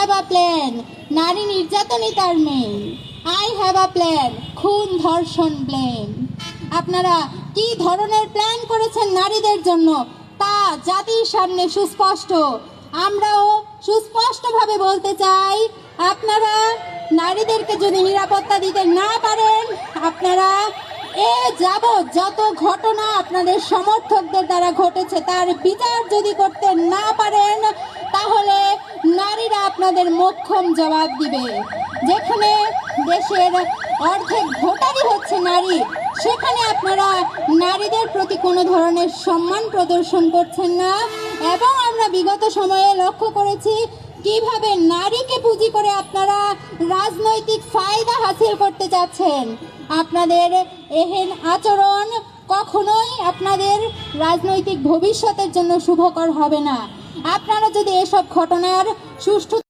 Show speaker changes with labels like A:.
A: Have a plan, নারী নির্যাতনই তার main. I have a plan, খুন ধর্ষণ ব্লেম। আপনারা কি ধরনের প্ল্যান করেছেন নারীদের জন্য তা জাতির সামনে সুস্পষ্ট। আমরাও সুস্পষ্টভাবে বলতে চাই, আপনারা নারীদেরকে যদি নিরাপত্তা দিতে না পারেন, আপনারা যাবৎ যত ঘটনা আপনাদের সমর্থকদের দ্বারা ঘটেছে তার বিচার যদি করতে না পারেন, তাহলে নারীরা আপনাদের মোক্ষম জবাব দিবে। যেখানে দেশের অর্ধেক ভোটারই হচ্ছে নারী, সেখানে আপনারা নারীদের প্রতি কোনো ধরনের সম্মান প্রদর্শন করছেন না। এবং আমরা বিগত সময়ে লক্ষ্য করেছি কিভাবে নারীকে পুঁজি করে আপনারা রাজনৈতিক ফায়দা হাসিল করতে চাচ্ছেন। আপনাদের এহেন আচরণ কখনোই আপনাদের রাজনৈতিক ভবিষ্যতের জন্য শুভকর হবে না। আপনারা যদি এসব ঘটনার সুষ্ঠু